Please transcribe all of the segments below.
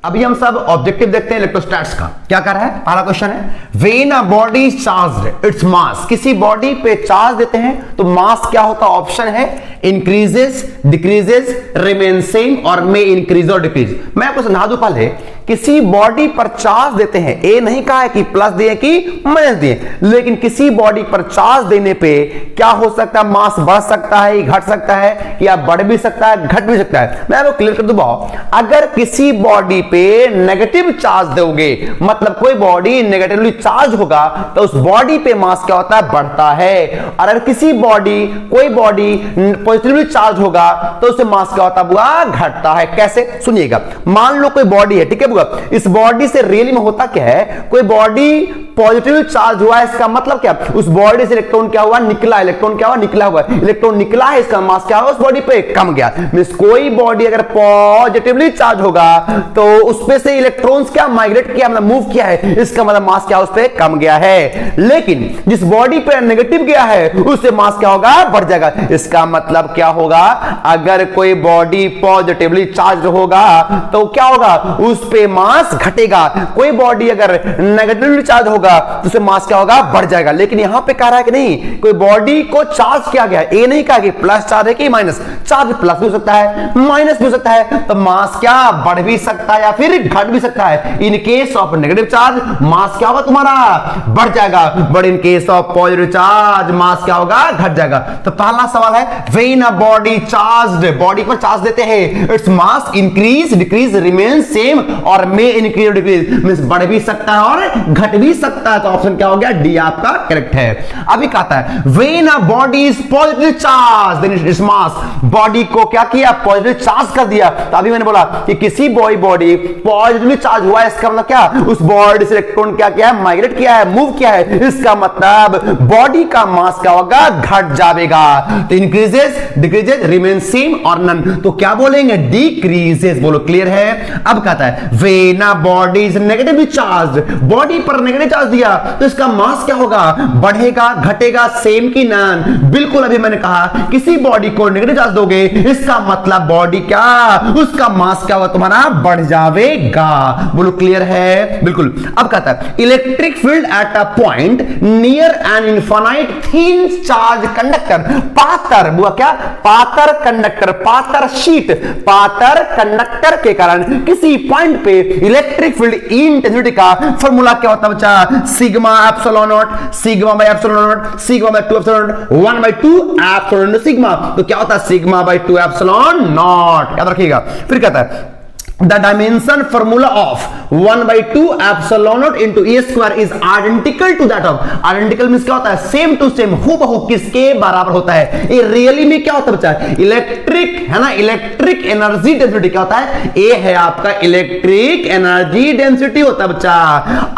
अभी हम सब ऑब्जेक्टिव देखते हैं इलेक्ट्रोस्टैट्स का। क्या कर रहा है? पहला क्वेश्चन है when a body is charged its mass, किसी बॉडी पे चार्ज देते हैं तो मास क्या होता है? ऑप्शन है इंक्रीजेस, डिक्रीजेस, रिमेन सेम और मे इंक्रीज और डिक्रीज। मैं आपको समझा दूं, पहले किसी बॉडी पर चार्ज देते हैं, ए नहीं कहा है कि प्लस दिए कि माइनस दिए, लेकिन किसी बॉडी पर चार्ज देने पे क्या हो सकता है? मास बढ़ सकता है, घट सकता है, या बढ़ भी सकता है, घट भी सकता है। मैं आपको क्लियर कर दूं, अगर किसी बॉडी पे नेगेटिव चार्ज दोगे, मतलब कोई बॉडी नेगेटिवली चार्ज होगा, तो उस बॉडी पे मास क्या होता है? बढ़ता है। और अगर किसी बॉडी, कोई बॉडी पॉजिटिवली चार्ज होगा, तो उससे मास क्या होता है? घटता है। कैसे? सुनिएगा। मान लो कोई बॉडी है, ठीक है, इस बॉडी से रियली में होता क्या है? कोई बॉडी पॉजिटिव चार्ज हुआ है, इसका मतलब क्या? उस बॉडी से इलेक्ट्रॉन क्या हुआ? निकला। इलेक्ट्रॉन क्या हुआ? निकला हुआ। इलेक्ट्रॉन निकला है, इसका मास क्या हुआ? उस बॉडी पे कम गया। मींस कोई बॉडी अगर पॉजिटिवली चार्ज होगा तो उस पे से इलेक्ट्रॉन्स क्या माइग्रेट किया, मतलब मूव किया है, इसका मतलब मास क्या? उस पे कम गया है। लेकिन जिस बॉडी पे नेगेटिव गया है, उससे मास क्या होगा? बढ़ जाएगा। इसका मतलब क्या होगा? अगर कोई बॉडी पॉजिटिवली चार्ज होगा तो क्या होगा? उस पे मास घटेगा। कोई बॉडी अगर नेगेटिवली चार्ज होगा तो उससे मास क्या होगा? बढ़ जाएगा। लेकिन यहां पे कह रहा है कि नहीं, कोई बॉडी को चार्ज किया गया, ए नहीं कहा कि प्लस चार्ज है कि माइनस चार्ज, प्लस भी हो सकता है, माइनस भी हो सकता है, तो मास क्या बढ़ भी सकता है या फिर घट भी सकता है। In case of negative charge mass क्या होगा तुम्हारा? बढ़ जाएगा। But in case of positive charge mass क्या होगा? घट जाएगा। तो पहला सवाल है when a body charged, body पर चार्ज देते हैं, its mass increase, decrease, remain same और मे इंक्रीज और डिक्रीज, मींस बढ़ भी सकता है और घट भी सकता है। तो ऑप्शन क्या हो गया? डी आपका करेक्ट है। अभी कहता है when a body is positive charge then its mass, body को क्या किया? पॉजिटिव चार्ज कर दिया। तो अभी मैंने बोला कि किसी बॉडी पॉजिटिवली चार्ज हुआ है, इसका मतलब क्या? उस बॉडी से इलेक्ट्रॉन क्या किया है? माइग्रेट किया है, मूव किया है, इसका मतलब बॉडी का मास क्या होगा? घट जाएगा। तो इंक्रीजेस, डिक्रीजेस, रिमेन सेम और नन, तो क्या बोलेंगे? डिक्रीजेस। बोलो क्लियर है। अब कहता है when a body is negatively charged, body पर नेगेटिव चार्ज दिया तो इसका मास क्या होगा? बढ़ेगा, घटेगा, सेम की नन? बिल्कुल। अभी मैंने कहा किसी बॉडी को नेगेटिव चार्ज दोगे, इसका मतलब बॉडी क्या, उसका मास क्या होगा तुम्हारा? बढ़ जाएगा। बोलो क्लियर है। बिल्कुल। अब कहता है electric field at a point near an infinite thin charge conductor, पातर, बुआ क्या? पातर कंडक्टर, पातर शीट, पातर कंडक्टर के कारण किसी पॉइंट पे इलेक्ट्रिक फील्ड इंटेंसिटी का फॉर्मूला क्या होता है बच्चा? Sigma epsilon not, sigma by एप्सिलॉन not, sigma bye 2 epsilon naught, 1 by 2 epsilon sigma. तो क्या होता है? Sigma bye 2 epsilon naught. याद रखिएगा। फिर कहता है the dimension formula of 1 by 2 epsilon naught into a square is identical to that of, identical means क्या होता है? सेम टू सेम, हूबहू किसके बराबर होता है? ये रियली में क्या होता है बच्चा? इलेक्ट्रिक है ना, इलेक्ट्रिक एनर्जी डेंसिटी क्या होता है? ए है आपका इलेक्ट्रिक एनर्जी डेंसिटी होता है बच्चा।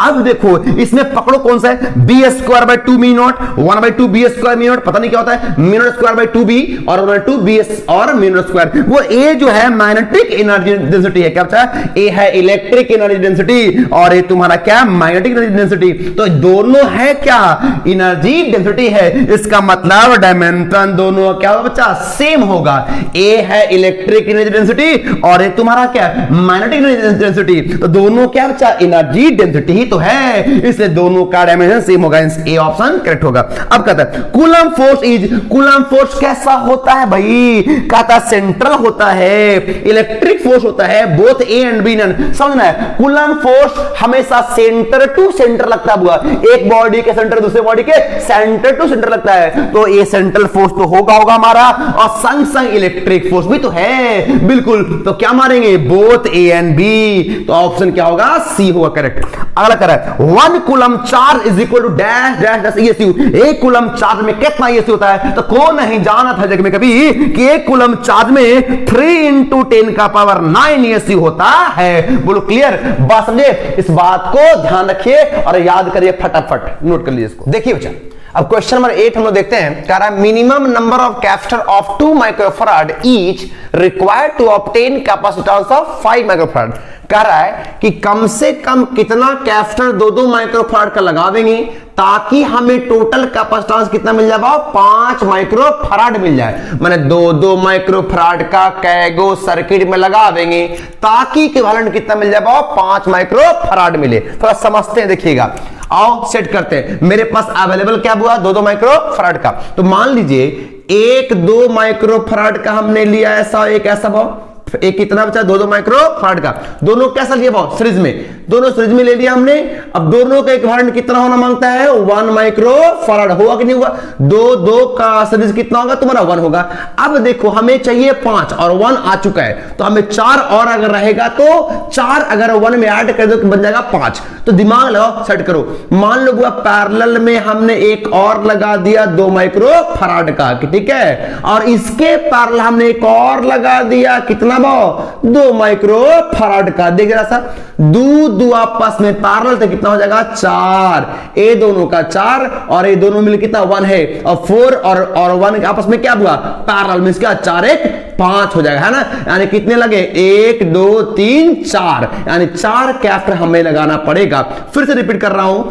अब देखो इसमें पकड़ो कौन सा है? B square by 2 mu naught, 1 by 2 B square mu naught, पता नहीं क्या होता है? Mu naught square by 2 B और 1 बाय 2 बी और मी नॉट स्क्वायर। वो ए जो है मैग्नेटिक एनर्जी डेंसिटी है, क्या बच्चा? ए है इलेक्ट्रिक एनर्जी डेंसिटी और ये तुम्हारा क्या? Magnetic energy density. तो दोनों है क्या? एनर्जी डेंसिटी है। इसका मतलब डायमेंशन दोनों क्या होगा बच्चा? सेम होगा। ए है इलेक्ट्रिक एनर्जी डेंसिटी और ये तुम्हारा क्या? Magnetic energy density. तो दोनों क्या बच्चा? एनर्जी डेंसिटी ही तो है, इसलिए दोनों का डायमेंशन सेम होगा। ए ऑप्शन करेक्ट होगा। अब कहता है Coulomb force is, coulomb force कैसा होता है भाई? कहता सेंट्रल होता है, इलेक्ट्रिक फोर्स होता है, both A and B none. समझना है, कूलम फोर्स हमेशा सेंटर टू सेंटर लगता हुआ, एक बॉडी के सेंटर दूसरे बॉडी के सेंटर टू सेंटर लगता है। तो ये सेंट्रल फोर्स तो होगा हमारा, और संग संग इलेक्ट्रिक फोर्स भी तो है। बिल्कुल। तो क्या मारेंगे? Both A and B. तो ऑप्शन क्या होगा? सी होगा करेक्ट। अगला कह रहा है 1 coulomb charge is equal to dash dash dash ESU. एक कूलम चार्ज में कितना ईएसयू होता है? तो कौन नहीं जाना था जग में कभी कि एक कूलम चार्ज में 3 × 10 का पावर 9 ईएसयू होता है। बोलो क्लियर? बात समझे? इस बात को ध्यान रखिए और याद करिए, फटाफट नोट कर लीजिए इसको। देखिए बच्चा, अब क्वेश्चन नंबर 8 हम लोग देखते हैं। कह रहा है minimum number of capacitor of 2 microfarad each required to obtain capacitance of 5 microfarad. कह रहा है कि कम से कम कितना कैपेसिटर 2-2 माइक्रोफैराड का लगा देंगे ताकि हमें टोटल कैपेसिटेंस कितना मिल जाए, 5 माइक्रोफैराड मिल जाए। माने 2-2 माइक्रोफैराड का कैगो सर्किट में लगा देंगे ताकि इक्विवेलेंट कितना मिल जाए, 5 माइक्रोफैराड मिले। थोड़ा समझते हैं, देखिएगा, आओ सेट करते हैं। मेरे पास अवेलेबल क्या हुआ, 2-2 माइक्रोफैराड का। तो मान लीजिए 1-2 माइक्रोफैराड का हमने लिया ऐसा, एक ऐसा भाव, एक कितना बचा, 2-2 माइक्रोफैराड का। दोनों कैसा लिया भाव, सीरीज में, दोनों सीरीज में ले लिया हमने। अब दोनों का इक्विवेलेंट कितना होना मांगता है, 1 माइक्रोफैराड। हुआ कि नहीं हुआ, 2-2 का सीरीज कितना होगा तुम्हारा, 1 होगा। अब देखो हमें चाहिए 5 और 1 आ चुका है, तो हमें 4 और अगर रहेगा तो 4 अगर 1 में ऐड कर दो तो बन जाएगा 5। तो दिमाग लगाओ, सेट करो। मान लो पैरेलल में हमने एक और लगा दिया 2 माइक्रोफैराड का, ठीक है, और इसके पैरेलल हमने एक और लगा दिया कितना, 2 माइक्रोफैराड का। देख रहा सा, दो आपस में पैरेलल तो कितना हो जाएगा, 4। ये दोनों का 4 और ये दोनों मिल कितना, 1 है, और 4 और 1 आपस में क्या हुआ, पैरेलल में, इसका 4 1 5 हो जाएगा, है ना। यानी कितने लगे, 1 2 3 4, यानी 4 कैपेसिटर हमें लगाना पड़ेगा। फिर से रिपीट कर रहा हूं,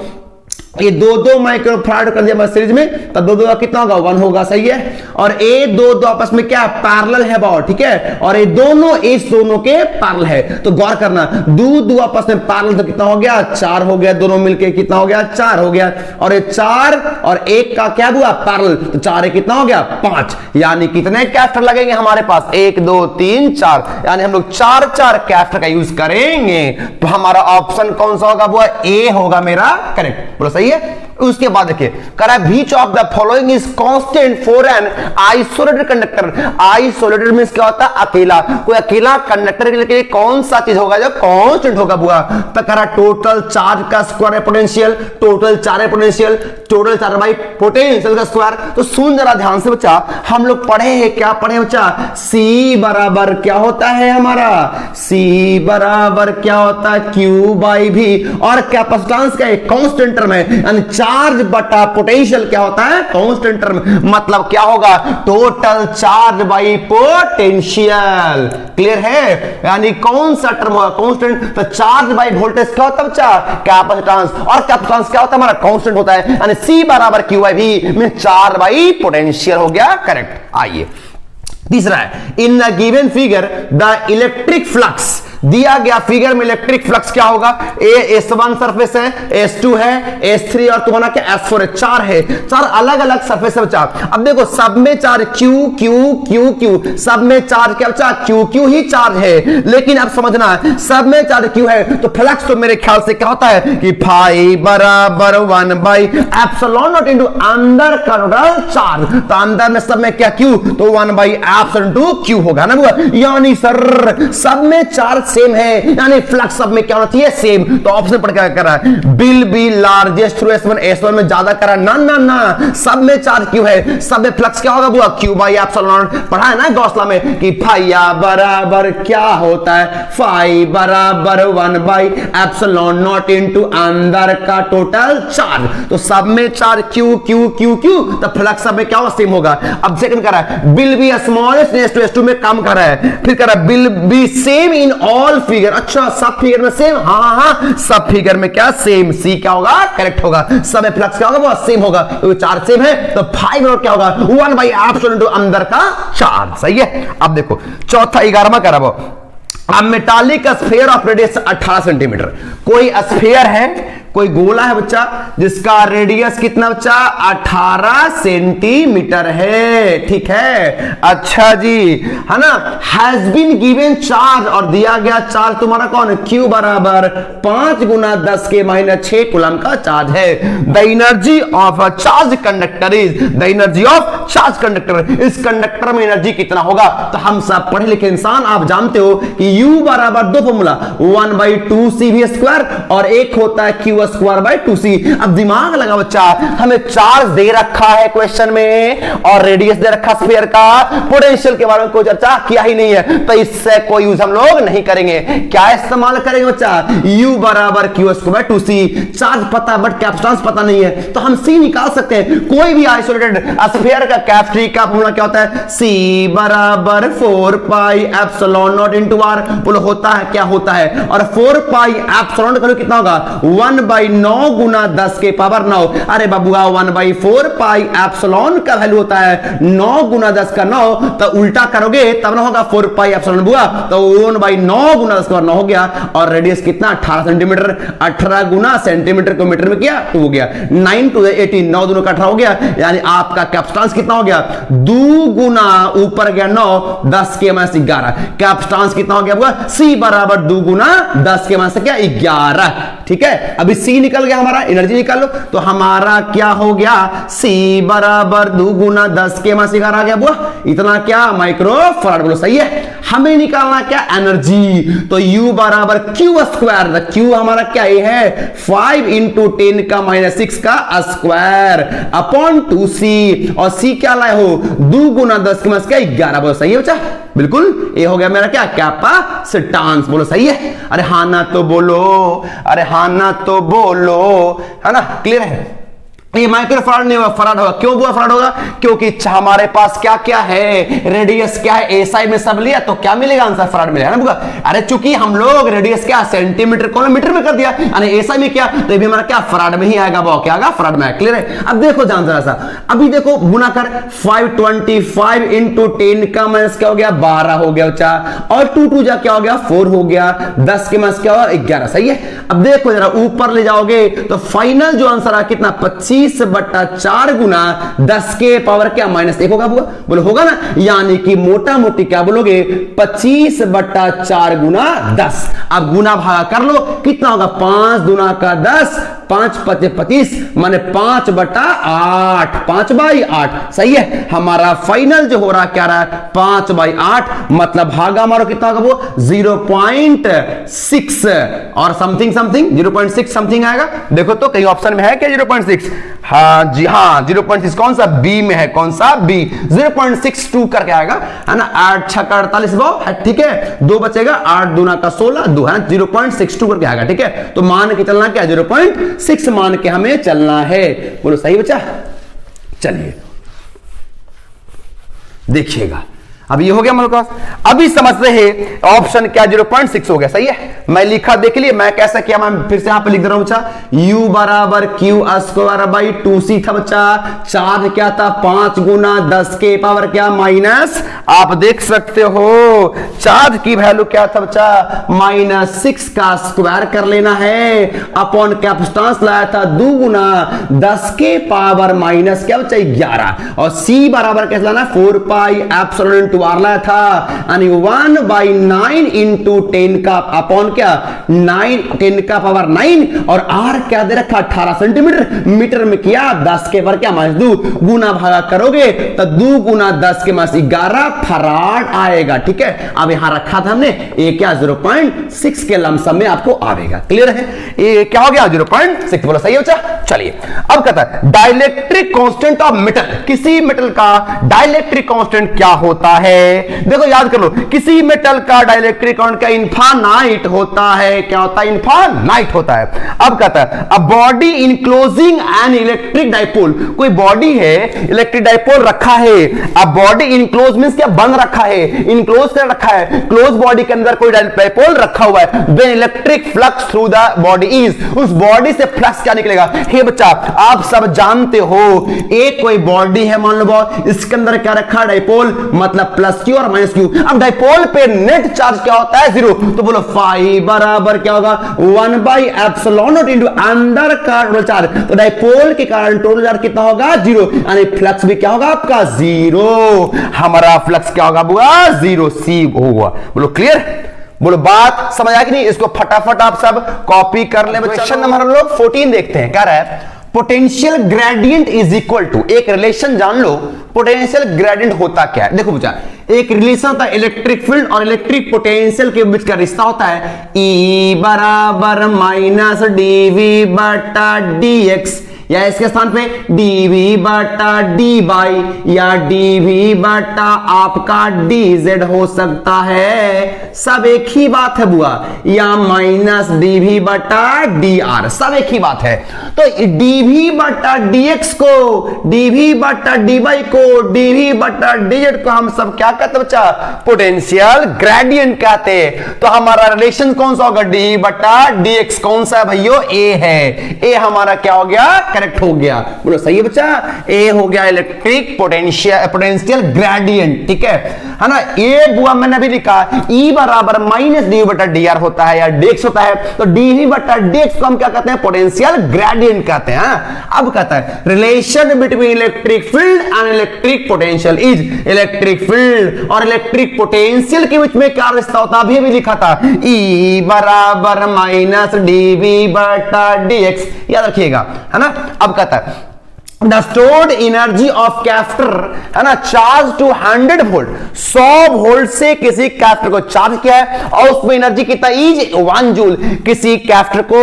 ये 2-2 माइक्रोफैराड कर दिया सीरीज में, तो 2-2 का कितना होगा, 1 होगा, सही है। और ये 2-2 आपस में क्या पैरेलल है बाबा, ठीक है, और ये दोनों इस दोनों के पैरेलल है। तो गौर करना, 2-2 आपस में पैरेलल तो कितना हो गया, 4 हो गया, दोनों मिलके कितना हो गया, 4 हो गया। और ये 4 और 1 का क्या हुआ, पैरेलल, तो 4 कितना हो गया, 5। यानी कितने कैपेसिटर लगेंगे हमारे पास, 1 2 3 4, यानी हम लोग 4 कैपेसिटर का यूज करेंगे। तो हमारा ऑप्शन कौन सा होगा, वो ए होगा मेरा करेक्ट, बोलो सही है। उसके बाद देखिए, करा which of the following is constant for an isolated conductor. Isolated means क्या होता है, अकेला। कोई अकेला कंडक्टर के लिए कौन सा चीज होगा जो कांस्टेंट होगा बुआ, तो करा टोटल चार्ज का स्क्वायर है पोटेंशियल, टोटल चार्ज है potential, total charge by potential का स्क्वायर। तो सुन जरा ध्यान से बच्चा, हम लोग पढ़े हैं, क्या पढ़े बच्चा, C बराबर क्या होता है हमारा, C बराबर क्या होता है, Q बाई V, और कैपेसिटेंस का एक कांस्टेंट टर्म है, यानी चार्ज बटा पोटेंशियल क्या होता है, कांस्टेंट टर्म। मतलब क्या होगा, total charge by potential. Clear है, यानी कौन सा टर्म होगा, कांस्टेंट। तो चार्ज बाई वोल्टेज क्या होता है बच्चा, कैपेसिटेंस, और कैपेसिटेंस क्या होता है हमारा, कांस्टेंट होता है, यानी C बराबर Q बाई V में चार्ज बाई पोटेंशियल हो गया करेक्ट। आइए तीसरा है, in the given figure the electric flux, दिया गया फिगर में इलेक्ट्रिक फ्लक्स क्या होगा, S1 सरफेस है, S2 है, S3 और तुम्हारा क्या S4 है, 4 है, 4 अलग अलग सरफेस है बच्चा। अब देखो सब में charge Q Q Q Q, सब में चार्ज क्या बच्चा, Q Q ही चार्ज है। लेकिन अब समझना है, सब में चार्ज Q है तो फ्लक्स तो मेरे ख्याल से क्या होता है कि फाई बराबर 1 बाई एप्सिलॉन नॉट इनटू अंदर का टोटल चार्ज। तो अंदर में सब में क्या Q, तो 1 बाई एप्सिलॉन टू Q होगा ना। यानी सर सब में चार्ज सेम है, यानी फ्लक्स सब में क्या होना चाहिए, सेम। तो ऑप्शन पर क्या कर रहा है, will be largest through S1, S1 में ज्यादा करा, ना ना ना, सब में चार्ज Q है, सब में फ्लक्स क्या होगा बुआ, Q बाई एप्सिलॉन। पढ़ा है ना गौसला में कि फाइया बराबर क्या होता है, फाई बराबर 1 बाई एप्सिलॉन नॉट इनटू अंदर का टोटल चार्ज। तो सब में charge Q Q Q Q, तो फ्लक्स सब में क्या होगा, सेम होगा। अब सेकंड कर रहा है, will be smallest S2 S2 में काम कर रहा है। फिर कर रहा है, will be same in all figure. अच्छा सब फिगर में सेम, हाँ हाँ सब फिगर में क्या सेम, C क्या होगा करेक्ट होगा। सब में फ्लक्स क्या होगा, वो सेम होगा, तो चार्ज सेम है। तो 5 क्या होगा, 1 बाई एप्सिलॉन इनटू अंदर का चार्ज। सही है। अब देखो चौथा 11वां करा वो, अब metallic sphere of radius 18 centimetre. कोई स्फीयर है, कोई गोला है बच्चा जिसका रेडियस कितना बच्चा, 18 सेंटीमीटर है, ठीक है। अच्छा जी, है ना। हैज बीन गिवन चार्ज, और दिया गया चार्ज तुम्हारा कौन है, Q बराबर 5 गुना 10 के माइनस 6 कूलम का चार्ज है। The energy of a charge conductor is, the energy of charge conductor, इस कंडक्टर में एनर्जी कितना होगा। तो हम सब पढ़े लिखे इंसान, आप जानते हो कि U बराबर दो फॉर्मूला, 1/2 CV स्क्वायर और एक होता है Q स्क्वायर बाई 2c। अब दिमाग लगा बच्चा, हमें चार्ज दे रखा है क्वेश्चन में और रेडियस दे रखा स्फीयर का, पोटेंशियल के बारे में कोई चर्चा किया ही नहीं है, तो इससे कोई यूज हम लोग नहीं करेंगे। क्या इस्तेमाल करेंगे बच्चा, u बराबर q square by 2c। Charge पता बट कैपेसिटेंस पता नहीं है, तो हम c निकाल सकते हैं। कोई भी आइसोलेटेड स्फीयर का कैपेसिटी का फॉर्मूला क्या होता है, c बराबर 4 pi epsilon not into r। बोलो होता है क्या होता है, और 4 पाई एप्सिलॉन करो कितना होगा, 1/9 गुना 10 के पावर 9। अरे बाबूआ 1/4 पाई एप्सिलॉन का वैल्यू होता है 9 गुना 10 का 9, तो उल्टा करोगे तब ना होगा 4 पाई एप्सिलॉन बुआ, तो 1/9 गुना 10 का 9 हो गया। और रेडियस कितना 18 सेंटीमीटर, 18 गुना सेंटीमीटर को मीटर में किया 2 हो गया, 9 to 18, 9 दोनों का 18 हो गया। यानी आपका कैपेसिटेंस कितना हो गया, 2 गुना ऊपर गया 9, 10 के माइनस 11। कैपेसिटेंस कितना हो गया बुआ, c बराबर 2 गुना 10 के माइनस क्या 11। ठीक है, अभी c निकल गया हमारा, एनर्जी निकाल लो, तो हमारा क्या हो गया, c बराबर 2 गुना 10 के माइनस 11 आ गया बुआ, इतना क्या माइक्रो फराड। बोलो सही है। हमें निकालना क्या, एनर्जी, तो u बराबर q स्क्वायर, q हमारा क्या है 5 इंटू 10 का माइनस 6 का स्क्वायर अपॉन 2c, और c क्या लाए हो 2 गुना 10 के माइनस क्या 11। बोलो सही है बच्चा, बिल्कुल ये हो गया मेरा क्या कैपेसिटेंस। बोलो सही है। अरे हाँ ना तो बोलो, अरे हाँ ना तो बोलो, है ना, क्लियर है। ये माइक्रो फराड नहीं होगा, फराड होगा। क्यों हुआ फराड होगा, क्योंकि हमारे पास क्या क्या है, रेडियस क्या है, एसआई में सब लिया तो क्या मिलेगा आंसर, फराड मिलेगा ना बुआ। अरे चूंकि हम लोग रेडियस क्या सेंटीमीटर को मीटर में कर दिया, यानी एसआई में क्या, तो भी हमारा क्या फराड में ही आएगा, वो क्या आएगा फराड में। क्लियर है। अब देखो ध्यान से ऐसा, अभी देखो गुना कर 525 इंटू 10 का माइनस क्या हो गया 12 हो गया बच्चा, और 2 2 जा क्या हो गया 4 हो गया, 10 के माइनस क्या होगा 11। सही है। अब देखो जरा ऊपर ले जाओगे तो फाइनल जो आंसर आ कितना 25/4 गुना 10 के पावर क्या माइनस 1 होगा। बोलो होगा ना, यानी कि मोटा मोटी क्या बोलोगे 25/4 गुना 10। अब गुना भागा कर लो कितना होगा, 5 दुना का 10, 5 पचे 25 माने 5/8, 5/8। सही है। हमारा फाइनल जो हो रहा क्या रहा है 5/8, मतलब भागा हमारा कितना होगा वो 0.6 और समथिंग समथिंग 0.6 समथिंग आएगा। देखो तो कहीं ऑप्शन में है क्या 0.6, हाँ जी हाँ 0.6 कौन सा बी में है, कौन सा बी 0.62 करके आएगा, है ना। 8 6 का 48 है, ठीक है, 2 बचेगा, 8 दूना का 16 2 है, 0.62 करके आएगा। ठीक है, तो मान के चलना क्या 0.6 मान के हमें चलना है। बोलो सही बच्चा। चलिए देखिएगा, अब ये हो गया हमारे पास। अभी समझते हैं ऑप्शन क्या 0.6 हो गया। सही है, मैं लिखा देख लिए, मैं कैसा किया, मैं फिर से यहां पे लिख दे रहा हूं बच्चा, u बराबर q स्क्वायर बाई 2c था बच्चा। चार्ज क्या था 5 गुना 10 के पावर क्या माइनस, आप देख सकते हो चार्ज की वैल्यू क्या था बच्चा -6 का स्क्वायर कर लेना है, अपॉन कैपेसिटेंस लाया था 2 गुना 10 के पावर माइनस क्या बच्चा 11, और c बराबर कैसे लाना 4 पाई एप्सिलॉन r लाया था, यानी 1/9 इंटू 10 का अपॉन क्या 9 10 का पावर 9, और r क्या दे रखा 18 सेंटीमीटर, मीटर में किया 10 के पावर क्या -2, गुना भागा करोगे तो 2 गुना 10 के माइनस 11 फराड आएगा। ठीक है, अब यहां रखा था हमने ये क्या 0.6 के लमसम में आपको आएगा। क्लियर है, ये क्या हो गया 0.6। बोलो सही है बच्चा। चलिए अब कहता है डाइलेक्ट्रिक कांस्टेंट ऑफ मेटल, किसी मेटल का डाइलेक्ट्रिक कांस्टेंट क्या होता है। देखो याद कर लो, किसी मेटल का डाइलेक्ट्रिक कांस्टेंट क्या इनफाइनाइट होता है, क्या होता है इनफाइनाइट होता है। अब कहता है a body enclosing N electric dipole, कोई बॉडी है इलेक्ट्रिक डाइपोल रखा है, अब बॉडी इनक्लोज मींस क्या बंद रखा है, इनक्लोज कर रखा है, क्लोज बॉडी के अंदर कोई डाइपोल रखा हुआ है, when electric flux through the body is, उस बॉडी से फ्लक्स क्या निकलेगा। हे बच्चा आप सब जानते हो एक कोई बॉडी है मान लो, इसके अंदर क्या रखा डाइपोल, मतलब प्लस क्यू और माइनस क्यू। अब डाइपोल पे नेट चार्ज क्या होता है 0, तो बोलो फाई बराबर क्या होगा 1/एप्सिलॉन इनटू अंदर का टोटल चार्ज, तो डाइपोल के कारण टोटल चार्ज कितना होगा 0, यानी फ्लक्स भी क्या होगा आपका 0, हमारा फ्लक्स क्या होगा बुआ 0 सी होगा। बोलो क्लियर, बोलो बात समझ आ कि नहीं। इसको फटाफट आप सब कॉपी कर ले। क्वेश्चन नंबर हम लोग 14 देखते हैं, क्या रहा है potential gradient is equal to, एक रिलेशन जान लो पोटेंशियल ग्रेडियंट होता क्या है। देखो बच्चा, एक रिलेशन होता है इलेक्ट्रिक फील्ड और इलेक्ट्रिक पोटेंशियल के बीच का रिश्ता होता है E बराबर माइनस dV बटा dx, या इसके स्थान पे dV बटा dy या dV बटा आपका dz हो सकता है। सब एक ही बात है बुआ, या माइनस dV बटा dr, सब एक ही बात है। तो dV बटा dx को, dV बटा dy को, dV बटा dz को हम सब क्या कहते हैं बच्चा? पोटेंशियल ग्रेडियंट कहते हैं। तो हमारा रिलेशन कौन सा होगा? dV बटा dx कौन सा है भाइयों? A है। A हमारा क्या हो गया? करेक्ट हो गया। बोलो सही है बच्चा, A हो गया इलेक्ट्रिक पोटेंशियल ग्रेडियंट, ठीक है ना। ये बुआ मैंने अभी लिखा E बराबर माइनस dV बटा dr होता है या dx होता है, तो dV बटा dx को हम क्या कहते हैं? पोटेंशियल ग्रेडियंट कहते हैं। अब कहता है relation between electric field and electric potential is, electric field और इलेक्ट्रिक पोटेंशियल के बीच में क्या रिश्ता होता है? अभी भी लिखा था E बराबर माइनस dV बटा dx, याद रखिएगा, है ना। अब कहता है The stored energy of capacitor, है ना, चार्ज टू 100 वोल्ट, 100 वोल्ट से किसी कैपेसिटर को चार्ज किया है और उसमें एनर्जी कितना? Is 1 joule. किसी कैपेसिटर को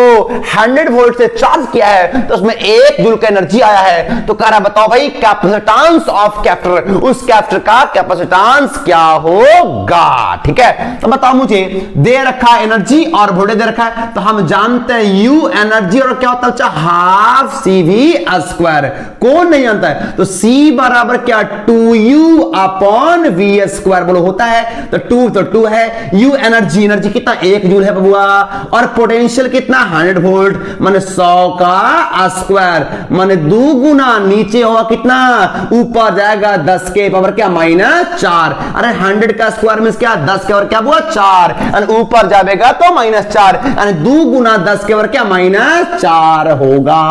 100 वोल्ट से चार्ज किया है तो उसमें 1 जूल का एनर्जी आया है। तो कह रहा बताओ भाई कैपेसिटेंस ऑफ कैपेसिटर, उस कैपेसिटर का कैपेसिटेंस क्या होगा? ठीक है, तो बताओ मुझे, दे रखा एनर्जी और वोल्टेज दे रखा है, तो हम जानते हैं U एनर्जी और क्या होता है? Half CV square. कौन नहीं जानता है? तो C बराबर क्या? 2U upon V square. बोलो होता है, तो 2 है। U एनर्जी, एनर्जी कितना? 1 जूल है बबुआ, और पोटेंशियल कितना? 100 वोल्ट, माने 100 का स्क्वायर, माने 2 गुना नीचे होगा कितना? ऊपर जाएगा 10 के पावर क्या? -4। अरे 100 का स्क्वायर मींस क्या? 10 के पावर क्या बुआ? 4, और ऊपर जाएगा तो -4, यानी 2 गुना 10 के पावर क्या? -4 होगा।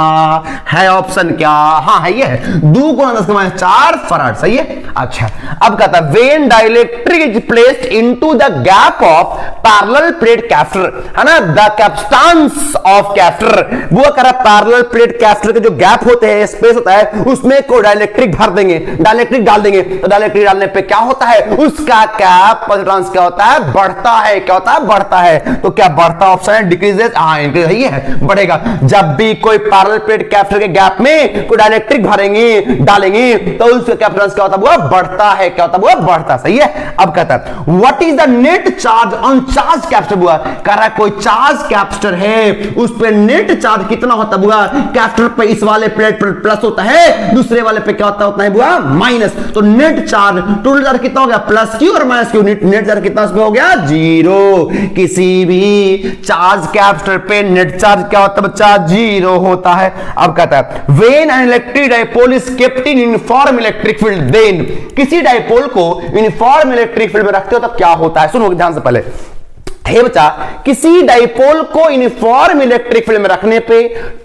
है ऑप्शन क्या? हाँ है, ये है 2 गुना 10 के -4 फराड, सही है। अच्छा, अब कहता है when dielectric is placed into the gap of parallel plate capacitor, है ना, द कैपेसिटेंस ऑफ कैपेसिटर, वो कह रहा पैरेलल प्लेट कैपेसिटर के जो गैप होते हैं, स्पेस होता है, उसमें को डाइलेक्ट्रिक भर देंगे, डाइलेक्ट्रिक डाल देंगे, तो डाइलेक्ट्रिक डालने पे क्या होता है? उसका कैपेसिटेंस क्या होता है? बढ़ता है। क्या होता है? बढ़ता है। तो क्या बढ़ता ऑप्शन है? डिक्रीजेस, हाँ इंक्रीज है, बढ़ेगा। जब भी कोई पैरेलल प्लेट कैपेसिटर के गैप में कोई डाइलेक्ट्रिक भरेंगे, डालेंगे, तो उसका कैपेसिटेंस क्या होता है? वो बढ़ता है। क्या होता है? वो बढ़ता, सही है। अब कहता है what is the net charge on charge capacitor? बुआ कह रहा है कोई चार्ज कैपेसिटर है, उस पे नेट चार्ज कितना होता है बुआ? कैपेसिटर पे इस वाले प्लेट पर प्लस होता है, दूसरे वाले पे क्या होता है? उतना है बुआ माइनस। तो नेट चार्ज, टोटल चार्ज कितना हो गया? प्लस क्यू और माइनस क्यू, नेट चार्ज कितना उसमें हो गया? 0। किसी भी चार्ज कैपेसिटर पे नेट चार्ज क्या होता है बच्चा? 0 होता है। अब कहता है when an electric dipole is kept in uniform electric field, then, किसी डाइपोल को यूनिफॉर्म इलेक्ट्रिक फील्ड में रखते हो तो क्या होता है? सुनो ध्यान से पहले। हे बच्चा, किसी डाइपोल को यूनिफॉर्म इलेक्ट्रिक फील्ड में रखने पे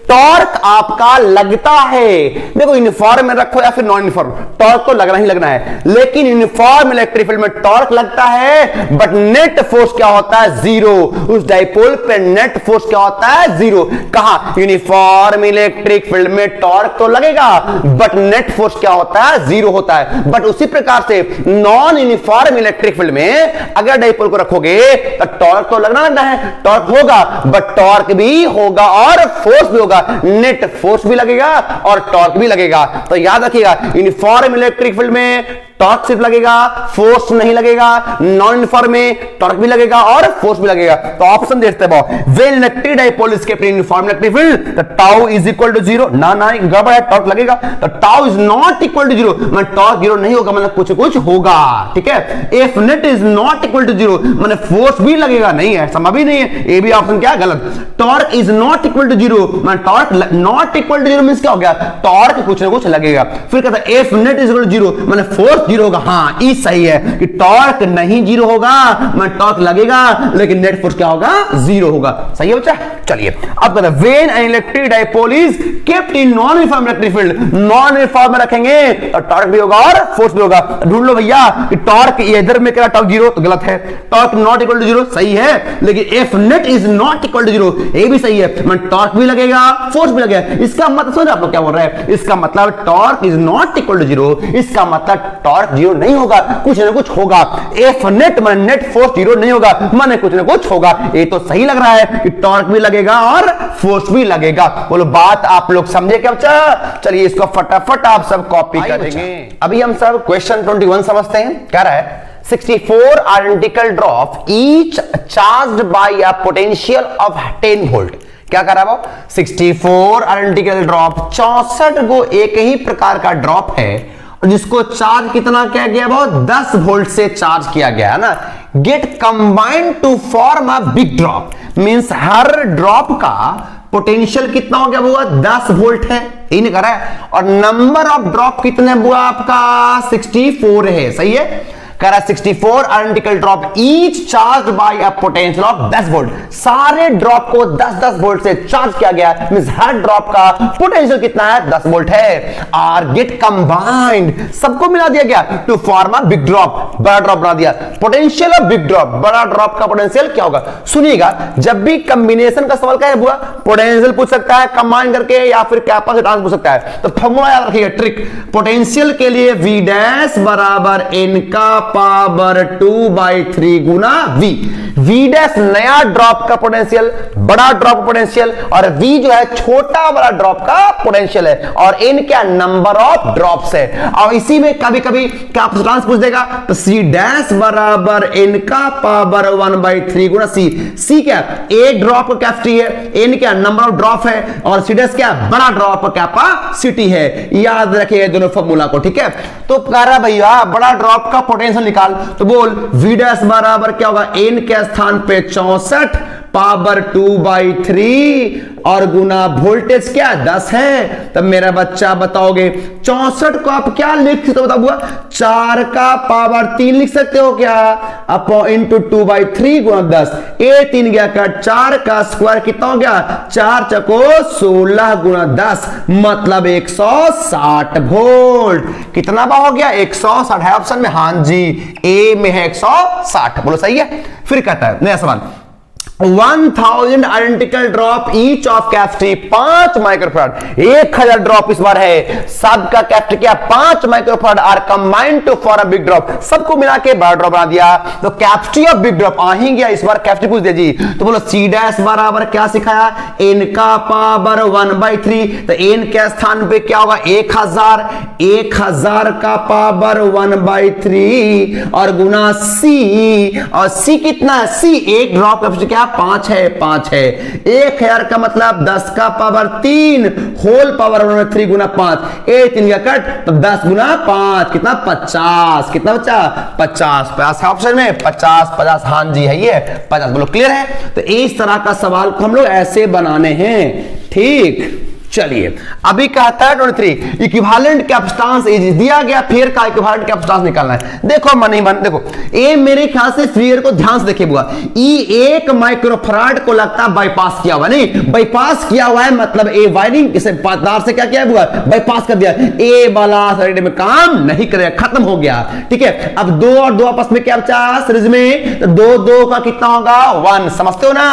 टॉर्क आपका लगता है। देखो यूनिफॉर्म में रखो या फिर नॉन यूनिफॉर्म, टॉर्क तो लगना ही लगना है, लेकिन यूनिफॉर्म इलेक्ट्रिक फील्ड में टॉर्क लगता है, बट नेट फोर्स क्या होता है? 0। उस डाइपोल पे नेट फोर्स क्या होता है? 0। कहां? यूनिफॉर्म इलेक्ट्रिक फील्ड में टॉर्क तो लगेगा, बट नेट फोर्स क्या होता है? 0 होता है। बट उसी प्रकार से नॉन यूनिफॉर्म इलेक्ट्रिक फील्ड में अगर डाइपोल को रखोगे तो टॉर्क तो लगना है, टॉर्क होगा, बट टॉर्क भी होगा और फोर्स भी होगा, नेट फोर्स भी लगेगा और टॉर्क भी लगेगा। तो याद रखिएगा यूनिफॉर्म इलेक्ट्रिक फील्ड में टॉर्क सिर्फ लगेगा, फोर्स नहीं लगेगा। नॉन यूनिफॉर्म में टॉर्क भी लगेगा और फोर्स भी लगेगा। तो ऑप्शन देखते हैं, when electric dipole is kept in uniform electric field the tau is equal to 0। ना गड़बड़ है, टॉर्क लगेगा। तो tau is not equal to 0, मतलब टॉर्क 0 नहीं होगा, मतलब कुछ होगा, ठीक है। If net is not equal to 0, मतलब फोर्स भी लगेगा, नहीं है, संभव ही नहीं है। ए भी ऑप्शन क्या गलत। Torque is not equal to 0, मतलब torque not equal to 0 means क्या हो गया? टॉर्क कुछ ना कुछ लगेगा। फिर कहता है if net is equal to 0, मतलब फोर्स जीरो होगा। हाँ ई सही है कि टॉर्क नहीं जीरो होगा, मैं टॉर्क लगेगा लेकिन नेट फोर्स क्या होगा, जीरो होगा। सही है बच्चा। चलिए अब कहते हैं when an electric dipole is kept in non uniform electric field, non uniform में रखेंगे तो टॉर्क भी होगा और फोर्स भी होगा। ढूंढ लो भैया कि टॉर्क इधर में क्या टॉर्क जीरो, तो गलत है। Torque not equal to zero सही है, लेकिन F net is not equal to zero ये भी सही है। मैं टॉर्क भी लगेगा फोर्स भी लगेगा, इसका मतलब समझ आप लोग क्या बोल रहे हैं, इसका मतलब torque is not equal to zero, इसका मतलब टॉर्क जीरो नहीं होगा, कुछ ना कुछ होगा। एफ नेट माने नेट फोर्स जीरो नहीं होगा, माने कुछ ना कुछ होगा। ये तो सही लग रहा है कि टॉर्क भी लगेगा और फोर्स भी लगेगा। बोलो बात आप लोग समझे क्या बच्चा। चलिए इसको फटाफट आप सब कॉपी करेंगे। अभी हम सब क्वेश्चन 21 समझते हैं। क्या रहा है 64 identical drop each charged by a potential of 10 volt। क्या कर रहा है वो 64 identical drop 64 गो एक ही प्रकार का ड्रॉप है जिसको चार्ज कितना किया गया, वो 10 वोल्ट से चार्ज किया गया है ना। Get combined to form a big drop, means हर ड्रॉप का पोटेंशियल कितना हो गया हुआ 10 वोल्ट है, यही नहीं कर रहा है। और नंबर ऑफ ड्रॉप कितने हुआ आपका 64 है। सही है, कह रहा 64 identical drop each charge by a potential of 10 volt. सारे ड्रॉप को 10-10 वोल्ट से चार्ज किया गया, मींस हर ड्रॉप का पोटेंशियल कितना है 10 वोल्ट है। और गेट कंबाइंड सबको मिला दिया गया to form a big drop, बड़ा ड्रॉप बना दिया। पोटेंशियल ऑफ बिग ड्रॉप, बड़ा ड्रॉप का पोटेंशियल क्या होगा। सुनिएगा जब भी कॉम्बिनेशन का सवाल क्या है बुआ, पोटेंशियल पूछ सकता है कंबाइन करके या फिर कैपेसिटेंस पूछ सकता है। तो फॉर्मूला याद रखिएगा ट्रिक, पोटेंशियल के लिए V डैश बराबर n का पावर 2/3 गुना V। V डैश नया ड्रॉप का पोटेंशियल, बड़ा ड्रॉप पोटेंशियल, और V जो है छोटा वाला ड्रॉप का पोटेंशियल है, और n क्या नंबर ऑफ ड्रॉप्स है। और इसी में कभी कभी कैपेसिटेंस पूछ देगा तो C डैश बराबर n का पावर 1/3 गुना C। C क्या एक ड्रॉप का कैपेसिटी है, n क्या नंबर ऑफ ड्रॉप है, और C डैश क्या बड़ा ड्रॉप का कैपेसिटी है। याद रखिए दोनों फॉर्मूला को, ठीक है। तो कह रहा भैया बड़ा ड्रॉप का पोटेंशियल निकाल, तो बोल V डैश बराबर क्या होगा n के स्थान पे 64 पावर 2/3 और गुना वोल्टेज क्या 10 है। तब मेरा बच्चा बताओगे 64 को आप क्या लिख सकते हो, बताओ 4 का पावर 3 लिख सकते हो क्या, अपॉन इंटू 2/3 गुना 10। ए 3 गया कट, 4 का स्क्वायर कितना हो गया 4 चको 16 गुना 10 मतलब 160 वोल्ट। कितना बा हो गया 160 है ऑप्शन में, हाँ जी ए में है 160। बोलो सही है। फिर कहता है नया सवाल 1000 identical drop each of capacity 5 microfarad, 1000 drop इस बार है, सबका कैपेसिटी क्या 5 microfarad are combined to for a big drop, सबको मिला के बड़ा ड्रॉप बना दिया। तो कैपेसिटी ऑफ बिग ड्रॉप आ ही गया, इस बार कैपेसिटी पूछ दिया जी। तो बोलो C डैश बराबर क्या सिखाया n का पावर 1/3, तो n के स्थान पे क्या होगा 1000 का पावर 1/3 और गुना C, और C कितना है C एक ड्रॉप कैपेसिटी क्या 5 है 1000 का मतलब 10 का पावर 3 होल पावर 1/3 गुना 5, ए 3 का कट तो 10 गुना 5 कितना 50, कितना बच्चा 50 है ऑप्शन में 50 हाँ जी है ये 50। बोलो क्लियर है। तो इस तरह का सवाल को हम लोग ऐसे बनाने हैं, ठीक। चलिए अभी कहता है 23 इक्विवेलेंट कैपेसिटेंस दिया गया, फिर का इक्विवेलेंट कैपेसिटेंस निकालना है। देखो मन ही मन देखो, ए मेरे ख्याल से फिगर को ध्यान से देखिए बुआ, ई 1 माइक्रोफैराड को लगता बाईपास किया हुआ, नहीं बाईपास किया हुआ है मतलब ए वायरिंग इसे तार से क्या किया बुआ बाईपास कर दिया, ए वाला साइड में काम नहीं करेगा, खत्म हो गया, ठीक है। अब 2 और 2 आपस में क्या बचा सीरीज में, तो 2 का कितना होगा 1, समझते हो ना।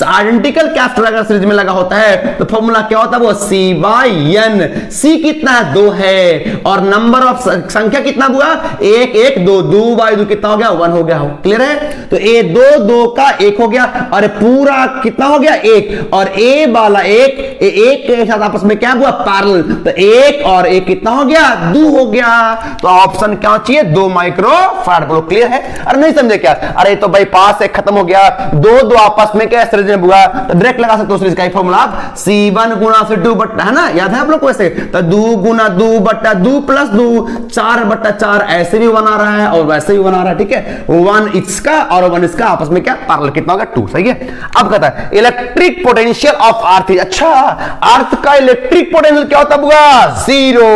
आइडेंटिकल कैपेसिटर अगर सीरीज में लगा होता है तो फॉर्मूला क्या होता है वो C/N। C कितना है 2 है, और नंबर ऑफ संख्या कितना हुआ 1 1 2 2/2 कितना हो गया 1 हो गया। क्लियर है। तो ए 2 का 1 हो गया, और पूरा कितना हो गया 1, और ए वाला 1 के साथ आपस में क्या हुआ पैरेलल, तो 1 और 1 कितना हो गया 2 हो गया। तो ऑप्शन क्या चाहिए 2 माइक्रोफैराड। बोलो क्लियर है। अरे नहीं समझे क्या, अरे तो बाईपास से खत्म हो गया, 2 आपस में क्या सीरीज में हुआ तो डायरेक्ट लगा सकते हो सीरीज का फॉर्मूला आप C1 गुना से 2 बट्टा है ना, याद है आप लोग को ऐसे, तो 2 गुना 2 बट्टा 2 प्लस 2 4/4 ऐसे भी बना रहा है और वैसे भी बना रहा है, ठीक है। 1 इसका और 1 इसका आपस में क्या पैरेलल कितना होगा 2, सही है। अब कहता है इलेक्ट्रिक पोटेंशियल ऑफ R3। अच्छा अर्थ का इलेक्ट्रिक पोटेंशियल क्या होता है? जीरो।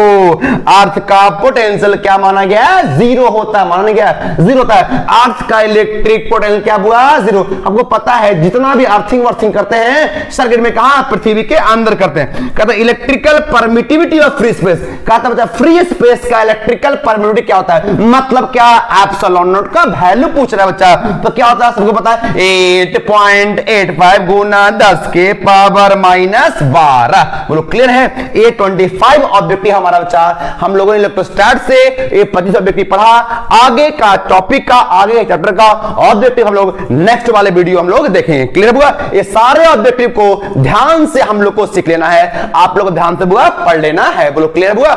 अर्थ का पोटेंशियल क्या माना गया? जीरो होता है, माना गया जीरो होता है। अर्थ का इलेक्ट्रिक पोटेंशियल क्या हुआ? जीरो। हमको पता है जितना भी अर्थिंग वर्थिंग करते हैं सर्किट में कहां? पृथ्वी के अंदर करते हैं। कहते हैं electrical permittivity of free space. कहता है फ्री स्पेस का इलेक्ट्रिकल परमिटिविटी क्या होता है? मतलब क्या? एप्सिलॉन नॉट का वैल्यू पूछ रहा है बच्चा। तो क्या होता है? सबको पता है 8.85 गुना 10 के पावर -12। बोलो क्लियर है? ये 25 ऑब्जेक्टिव हमारा बच्चा हम लोगों ने इलेक्ट्रोस्टैट से ये 25 ऑब्जेक्टिव पढ़ा। आगे का टॉपिक का, आगे के चैप्टर का ऑब्जेक्टिव हम लोग नेक्स्ट वाले वीडियो हम लोग देखेंगे। क्लियर हुआ? ये सारे ऑब्जेक्टिव को ध्यान से हम लोग को सीख लेना है, आप लोग ध्यान से बुआ पढ़ लेना है। बोलो क्लियर हुआ?